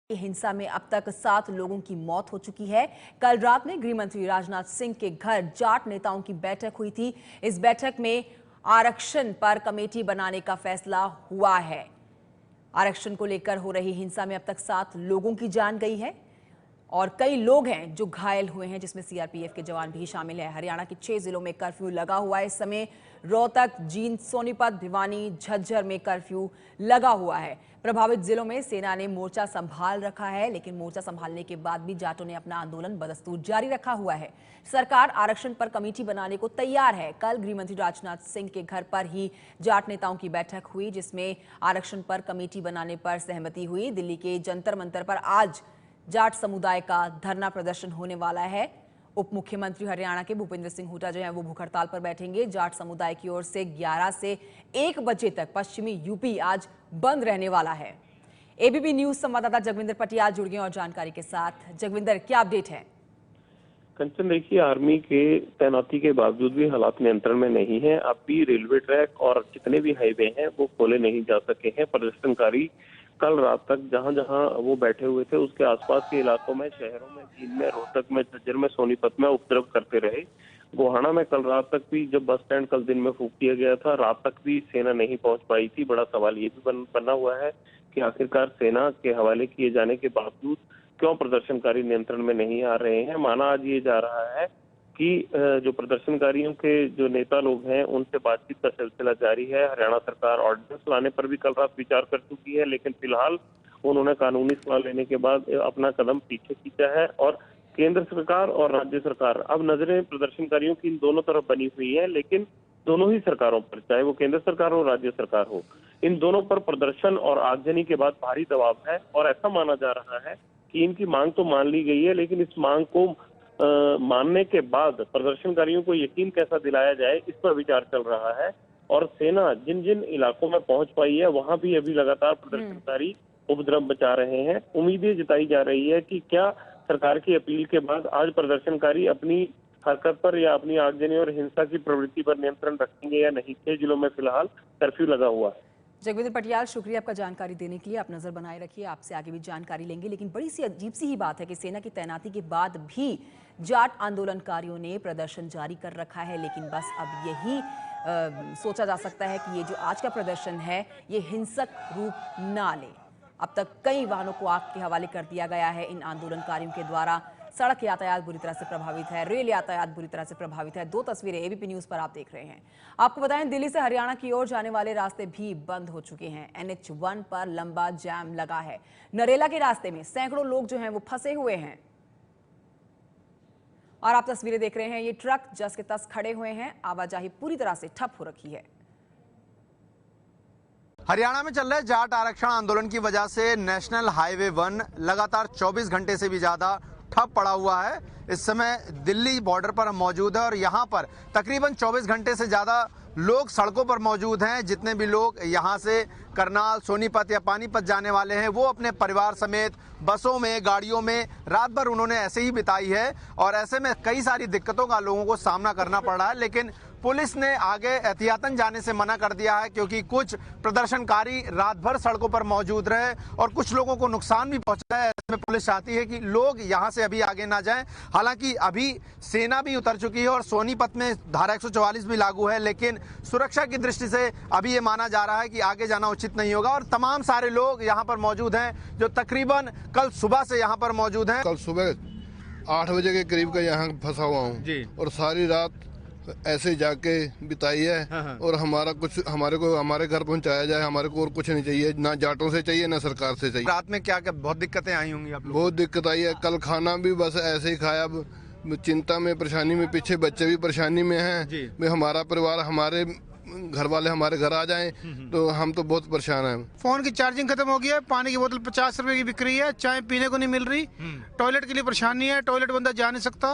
हिंसा में अब तक 7 लोगों की मौत हो चुकी है। कल रात में गृह मंत्री राजनाथ सिंह के घर जाट नेताओं की बैठक हुई थी। इस बैठक में आरक्षण पर कमेटी बनाने का फैसला हुआ है। आरक्षण को लेकर हो रही हिंसा में अब तक 7 लोगों की जान गई है और कई लोग हैं जो घायल हुए हैं, जिसमें सीआरपीएफ के जवान भी शामिल हैं। हरियाणा के 6 जिलों में कर्फ्यू लगा हुआ है। इस समय रोहतक, जींद, सोनीपत, भिवानी, झज्जर में कर्फ्यू लगा हुआ है। प्रभावित जिलों में सेना ने मोर्चा संभाल रखा है, लेकिन मोर्चा संभालने के बाद भी जाटों ने अपना आंदोलन बदस्तूर जारी रखा हुआ है। सरकार आरक्षण पर कमेटी बनाने को तैयार है। कल गृहमंत्री राजनाथ सिंह के घर पर ही जाट नेताओं की बैठक हुई, जिसमें आरक्षण पर कमेटी बनाने पर सहमति हुई। दिल्ली के जंतर मंतर पर आज जाट समुदाय का धरना प्रदर्शन होने वाला है। उप मुख्यमंत्री हरियाणा के भूपेंद्र सिंह हुड्डा जो है वो भूख हड़ताल पर बैठेंगे। जाट समुदाय की ओर से 11 से 1 बजे तक पश्चिमी यूपी आज बंद रहने वाला है। एबीपी न्यूज संवाददाता जगविंदर पटियाल जुड़ गए और जानकारी के साथ। जगविंदर, क्या अपडेट है? कंचन, देखिए, आर्मी के तैनाती के बावजूद भी हालात नियंत्रण में नहीं है। अब भी रेलवे ट्रैक और जितने भी हाईवे हैं वो खोले नहीं जा सके हैं। प्रदर्शनकारी कल रात तक जहां जहां वो बैठे हुए थे उसके आसपास के इलाकों में, शहरों में, जींद में, रोहतक में, झज्जर में, सोनीपत में उपद्रव करते रहे। गोहाना में कल रात तक भी जब बस स्टैंड कल दिन में फूंक दिया गया था, रात तक भी सेना नहीं पहुंच पाई थी। बड़ा सवाल ये भी बना हुआ है कि आखिरकार सेना के हवाले किए जाने के बावजूद क्यों प्रदर्शनकारी नियंत्रण में नहीं आ रहे हैं। माना आज ये जा रहा है कि जो प्रदर्शनकारियों के जो नेता लोग हैं उनसे बातचीत का सिलसिला जारी है। हरियाणा सरकार ऑर्डिनेंस लाने पर भी कल रात विचार कर चुकी है, लेकिन फिलहाल उन्होंने कानूनी सलाह लेने के बाद अपना कदम पीछे खींचा है। और केंद्र सरकार और राज्य सरकार, अब नजरें प्रदर्शनकारियों की इन दोनों तरफ बनी हुई है, लेकिन दोनों ही सरकारों पर, चाहे वो केंद्र सरकार हो राज्य सरकार हो, इन दोनों पर प्रदर्शन और आगजनी के बाद भारी दबाव है। और ऐसा माना जा रहा है कि इनकी मांग तो मान ली गई है, लेकिन इस मांग को मानने के बाद प्रदर्शनकारियों को यकीन कैसा दिलाया जाए, इस पर विचार चल रहा है। और सेना जिन जिन इलाकों में पहुंच पाई है वहां भी अभी लगातार प्रदर्शनकारी उपद्रव मचा रहे हैं। उम्मीदें जताई जा रही है कि क्या सरकार की अपील के बाद आज प्रदर्शनकारी अपनी हरकत पर या अपनी आगजनी और हिंसा की प्रवृत्ति पर नियंत्रण रखेंगे या नहीं। 6 जिलों में फिलहाल कर्फ्यू लगा हुआ है। जगविंदर पटियाल, शुक्रिया आपका जानकारी देने के लिए। आप नजर बनाए रखिए, आपसे आगे भी जानकारी लेंगे। लेकिन बड़ी सी अजीब सी ही बात है कि सेना की तैनाती के बाद भी जाट आंदोलनकारियों ने प्रदर्शन जारी कर रखा है। लेकिन बस अब यही सोचा जा सकता है कि ये जो आज का प्रदर्शन है ये हिंसक रूप ना ले। अब तक कई वाहनों को आग के हवाले कर दिया गया है इन आंदोलनकारियों के द्वारा। सड़क यातायात बुरी तरह से प्रभावित है, रेल यातायात बुरी तरह से प्रभावित है। 2 तस्वीरें एबीपी न्यूज पर आप देख रहे हैं। आपको बताएं, दिल्ली से हरियाणा की ओर जाने वाले रास्ते भी बंद हो चुके हैं। NH1 पर लंबा जाम लगा है। नरेला के रास्ते में सैकड़ों लोग जो हैं वो फंसे हुए हैं। और आप तस्वीरें देख रहे हैं, ये ट्रक जस के तस खड़े हुए हैं। आवाजाही पूरी तरह से ठप हो रखी है। हरियाणा में चल रहे जाट आरक्षण आंदोलन की वजह से नेशनल हाईवे 1 लगातार 24 घंटे से भी ज्यादा ठप पड़ा हुआ है। इस समय दिल्ली बॉर्डर पर हम मौजूद है और यहाँ पर तकरीबन 24 घंटे से ज्यादा लोग सड़कों पर मौजूद हैं। जितने भी लोग यहाँ से करनाल, सोनीपत या पानीपत जाने वाले हैं वो अपने परिवार समेत बसों में, गाड़ियों में रात भर उन्होंने ऐसे ही बिताई है। और ऐसे में कई सारी दिक्कतों का लोगों को सामना करना पड़ रहा है। लेकिन पुलिस ने आगे एहतियातन जाने से मना कर दिया है, क्योंकि कुछ प्रदर्शनकारी रात भर सड़कों पर मौजूद रहे और कुछ लोगों को नुकसान भी पहुंचा है। ऐसे में पुलिस चाहती है कि लोग यहां से अभी आगे ना जाएं। हालांकि अभी सेना भी उतर चुकी है और सोनीपत में धारा 144 भी लागू है, लेकिन सुरक्षा की दृष्टि से अभी ये माना जा रहा है कि आगे जाना उचित नहीं होगा। और तमाम सारे लोग यहाँ पर मौजूद हैं जो तकरीबन कल सुबह से यहाँ पर मौजूद हैं। कल सुबह 8 बजे के करीब का यहाँ फंसा हुआ हूँ और सारी रात ऐसे जाके बिताई है। और हमारे घर पहुंचाया जाए, हमारे को और कुछ नहीं चाहिए, ना जाटों से चाहिए ना सरकार से चाहिए। रात में क्या क्या बहुत दिक्कतें आई होंगी आप लोग? बहुत दिक्कत आई है। कल खाना भी बस ऐसे ही खाया। चिंता में, परेशानी में, पीछे बच्चे भी परेशानी में हैं। हमारा परिवार, हमारे घर वाले हमारे घर आ जाएं तो हम तो बहुत परेशान हैं। फोन की चार्जिंग खत्म हो गई है, पानी की बोतल 50 रुपए की बिक रही है, चाय पीने को नहीं मिल रही, टॉयलेट के लिए परेशानी है, टॉयलेट बंदा जा नहीं सकता।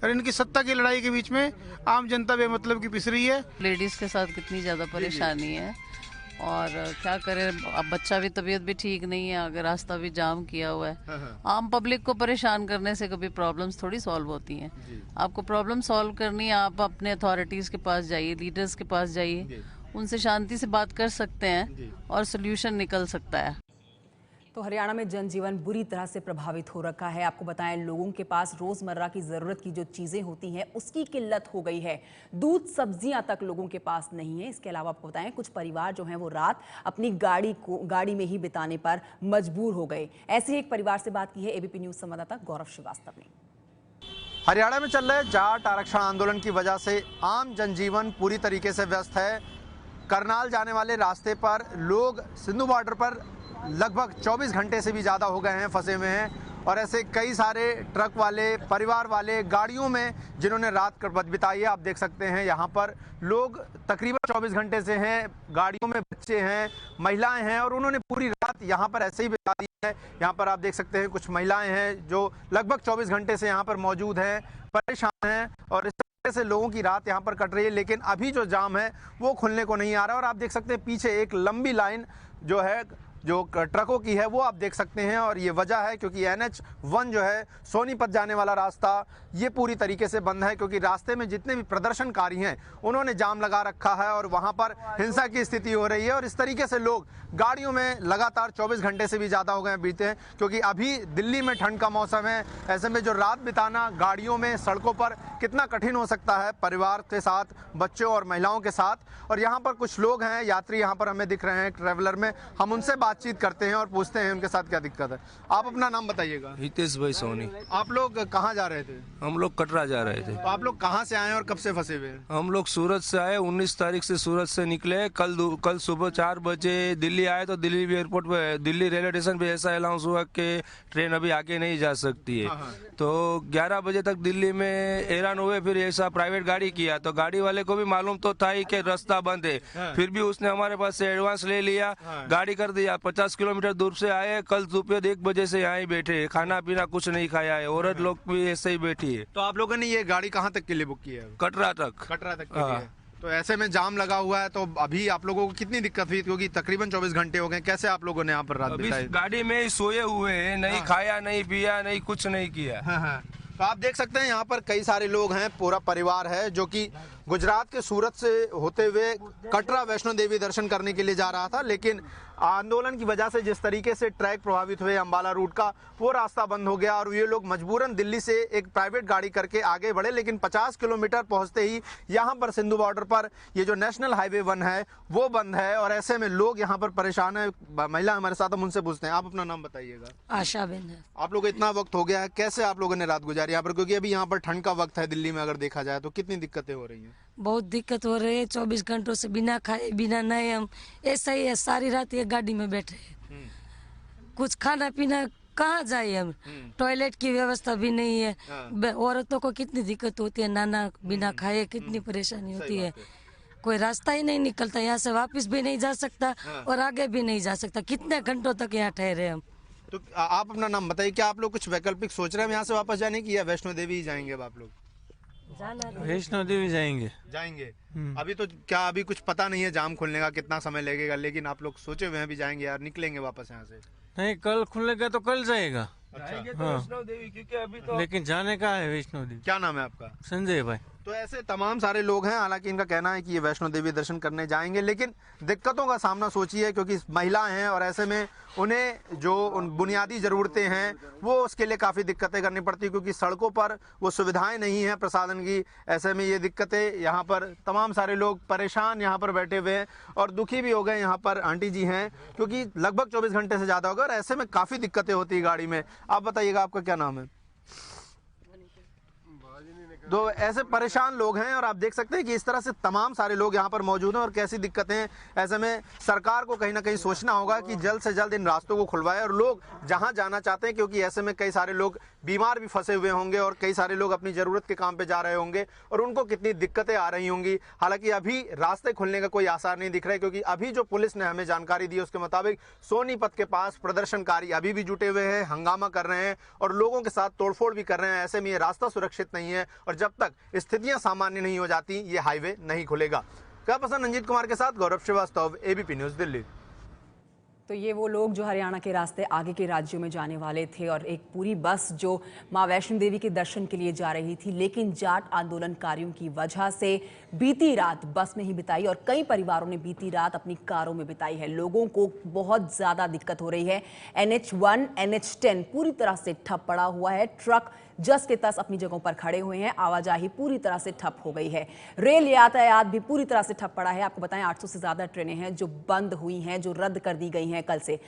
और इनकी सत्ता की लड़ाई के बीच में आम जनता बेमतलब की पिस रही है। लेडीज के साथ कितनी ज्यादा परेशानी है और क्या करें, अब बच्चा भी, तबीयत भी ठीक नहीं है, अगर रास्ता भी जाम किया हुआ है। आम पब्लिक को परेशान करने से कभी प्रॉब्लम्स थोड़ी सॉल्व होती हैं। आपको प्रॉब्लम सॉल्व करनी है, आप अपने अथॉरिटीज के पास जाइए, लीडर्स के पास जाइए, उनसे शांति से बात कर सकते हैं और सोल्यूशन निकल सकता है। तो हरियाणा में जनजीवन बुरी तरह से प्रभावित हो रखा है। आपको बताएं, लोगों के पास रोजमर्रा की जरूरत की जो चीजें होती हैं उसकी किल्लत हो गई है। दूध सब्जियां तक लोगों के पास नहीं है। इसके अलावा आपको बताएं, कुछ परिवार जो हैं वो रात अपनी गाड़ी में ही बिताने पर मजबूर हो गए। ऐसे ही एक परिवार से बात की है एबीपी न्यूज संवाददाता गौरव श्रीवास्तव ने। हरियाणा में चल रहे जाट आरक्षण आंदोलन की वजह से आम जनजीवन पूरी तरीके से व्यस्त है। करनाल जाने वाले रास्ते पर लोग सिंधु बॉर्डर पर लगभग 24 घंटे से भी ज़्यादा हो गए हैं, फंसे हुए हैं। और ऐसे कई सारे ट्रक वाले, परिवार वाले गाड़ियों में जिन्होंने रात बिताई है, आप देख सकते हैं यहाँ पर लोग तकरीबन 24 घंटे से हैं। गाड़ियों में बच्चे हैं, महिलाएं हैं और उन्होंने पूरी रात यहाँ पर ऐसे ही बिता दी है। यहाँ पर आप देख सकते हैं कुछ महिलाएं हैं जो लगभग 24 घंटे से यहाँ पर मौजूद हैं, परेशान हैं और इस तरह से लोगों की रात यहाँ पर कट रही है। लेकिन अभी जो जाम है वो खुलने को नहीं आ रहा। और आप देख सकते हैं पीछे एक लंबी लाइन जो है जो ट्रकों की है वो आप देख सकते हैं। और ये वजह है क्योंकि NH1 जो है सोनीपत जाने वाला रास्ता ये पूरी तरीके से बंद है, क्योंकि रास्ते में जितने भी प्रदर्शनकारी हैं उन्होंने जाम लगा रखा है और वहां पर हिंसा की स्थिति हो रही है। और इस तरीके से लोग गाड़ियों में लगातार 24 घंटे से भी ज़्यादा हो गए बीते हैं, क्योंकि अभी दिल्ली में ठंड का मौसम है। ऐसे में जो रात बिताना गाड़ियों में, सड़कों पर कितना कठिन हो सकता है परिवार के साथ, बच्चों और महिलाओं के साथ। और यहाँ पर कुछ लोग हैं, यात्री यहाँ पर हमें दिख रहे हैं ट्रैवलर में। हम उनसे बातचीत करते हैं और पूछते हैं उनके साथ क्या दिक्कत है। आप अपना नाम बताइएगा। हितेश भाई सोनी। आप लोग कहाँ जा रहे थे? हम लोग कटरा जा रहे थे। तो आप लोग कहाँ से आए और कब से फंसे हुए हैं? हम लोग सूरत से आए, 19 तारीख से सूरत से निकले। कल सुबह 4 बजे दिल्ली आए तो दिल्ली एयरपोर्ट पे, दिल्ली रेलवे स्टेशन पे ऐसा अनाउंस हुआ कि ट्रेन अभी आगे नहीं जा सकती है। तो 11 बजे तक दिल्ली में हैरान हुए। फिर ऐसा प्राइवेट गाड़ी किया तो गाड़ी वाले को भी मालूम तो था ही कि रास्ता बंद है, फिर भी उसने हमारे पास से एडवांस ले लिया, गाड़ी कर दिया। 50 किलोमीटर दूर से आए, कल दोपहर 1 बजे से यहाँ ही बैठे, खाना पीना कुछ नहीं खाया है। औरत लोग भी ऐसे ही बैठी है। तो आप लोगों ने ये गाड़ी कहाँ तक के लिए बुक की है? कटरा तक। कटरा तक के लिए। तो ऐसे में जाम लगा हुआ है, तो अभी आप लोगों को कितनी दिक्कत हुई? क्योंकि तकरीबन 24 घंटे हो गए। कैसे आप लोगों ने यहाँ पर रात बिताई? गाड़ी में ही सोए हुए हैं, नहीं खाया, नहीं पिया, नहीं कुछ नहीं किया। तो आप देख सकते हैं यहाँ पर कई सारे लोग हैं, पूरा परिवार है जो कि गुजरात के सूरत से होते हुए कटरा वैष्णो देवी दर्शन करने के लिए जा रहा था। लेकिन आंदोलन की वजह से जिस तरीके से ट्रैक प्रभावित हुए अंबाला रूट का, वो रास्ता बंद हो गया और ये लोग मजबूरन दिल्ली से एक प्राइवेट गाड़ी करके आगे बढ़े। लेकिन 50 किलोमीटर पहुंचते ही यहाँ पर सिंधु बॉर्डर पर ये जो नेशनल हाईवे 1 है वो बंद है और ऐसे में लोग यहाँ पर परेशान है। महिला हमारे साथ, हम उनसे पूछते हैं। आप अपना नाम बताइएगा। आशा बेन है। आप लोग इतना वक्त हो गया है, कैसे आप लोगों ने रात गुजारी यहाँ पर? क्योंकि अभी यहाँ पर ठंड का वक्त है दिल्ली में, अगर देखा जाए तो कितनी दिक्कतें हो रही हैं? बहुत दिक्कत हो रही है। 24 घंटों से बिना खाए बिना नए हम ऐसा ही है, सारी रात एक गाड़ी में बैठे हैं। कुछ खाना पीना कहाँ जाए हम? टॉयलेट की व्यवस्था भी नहीं है। औरतों को कितनी दिक्कत होती है, नाना बिना खाए कितनी परेशानी होती है। कोई रास्ता ही नहीं निकलता, यहाँ से वापस भी नहीं जा सकता और आगे भी नहीं जा सकता। कितने घंटों तक यहाँ ठहरे हम? तो आप अपना नाम बताइए। क्या आप लोग कुछ वैकल्पिक सोच रहे हैं यहाँ से वापस जाने की, या वैष्णो देवी ही जाएंगे? अब आप लोग वैष्णो देवी जाएंगे। अभी तो क्या अभी कुछ पता नहीं है जाम खुलने का, कितना समय लगेगा, लेकिन आप लोग सोचे हुए हैं भी जाएंगे यार, निकलेंगे वापस यहाँ से? नहीं, कल खुलेगा तो कल जाएगा। जाएंगे तो वैष्णो देवी, क्योंकि अभी तो लेकिन जाने का है वैष्णो देवी। क्या नाम है आपका? संजय भाई। तो ऐसे तमाम सारे लोग हैं, हालांकि इनका कहना है कि ये वैष्णो देवी दर्शन करने जाएंगे, लेकिन दिक्कतों का सामना सोचिए, क्योंकि महिलाएं हैं और ऐसे में उन्हें जो उन बुनियादी ज़रूरतें हैं वो उसके लिए काफ़ी दिक्कतें करनी पड़ती है, क्योंकि सड़कों पर वो सुविधाएं नहीं हैं प्रशासन की। ऐसे में ये दिक्कतें, यहाँ पर तमाम सारे लोग परेशान यहाँ पर बैठे हुए हैं और दुखी भी हो गए। यहाँ पर आंटी जी हैं, क्योंकि लगभग 24 घंटे से ज़्यादा हो गए और ऐसे में काफ़ी दिक्कतें होती है गाड़ी में। आप बताइएगा, आपका क्या नाम है? तो ऐसे परेशान लोग हैं और आप देख सकते हैं कि इस तरह से तमाम सारे लोग यहाँ पर मौजूद हैं और कैसी दिक्कतें हैं। ऐसे में सरकार को कहीं ना कहीं सोचना होगा कि जल्द से जल्द इन रास्तों को खुलवाए और लोग जहाँ जाना चाहते हैं, क्योंकि ऐसे में कई सारे लोग बीमार भी फंसे हुए होंगे और कई सारे लोग अपनी ज़रूरत के काम पे जा रहे होंगे और उनको कितनी दिक्कतें आ रही होंगी। हालांकि अभी रास्ते खुलने का कोई आसार नहीं दिख रहा है, क्योंकि अभी जो पुलिस ने हमें जानकारी दी उसके मुताबिक सोनीपत के पास प्रदर्शनकारी अभी भी जुटे हुए हैं, हंगामा कर रहे हैं और लोगों के साथ तोड़फोड़ भी कर रहे हैं। ऐसे में ये रास्ता सुरक्षित नहीं है और जब तक स्थितियां सामान्य नहीं हो जाती ये हाईवे नहीं खुलेगा। क्या पसंद रंजीत कुमार के साथ गौरव श्रीवास्तव, एबीपी न्यूज दिल्ली। तो ये वो लोग जो हरियाणा के रास्ते आगे के राज्यों में जाने वाले थे और एक पूरी बस जो मां वैष्णो देवी के दर्शन के लिए जा रही थी, लेकिन जाट आंदोलनकारियों की वजह से बीती रात बस में ही बिताई और कई परिवारों ने बीती रात अपनी कारों में बिताई है। लोगों को बहुत ज्यादा दिक्कत हो रही है। NH1, NH10 पूरी तरह से ठप पड़ा हुआ है। ट्रक जस के तस अपनी जगहों पर खड़े हुए हैं। आवाजाही पूरी तरह से ठप हो गई है। रेल यातायात भी पूरी तरह से ठप पड़ा है। आपको बताएं 800 से ज्यादा ट्रेनें हैं जो बंद हुई हैं, जो रद्द कर दी गई हैं कल से।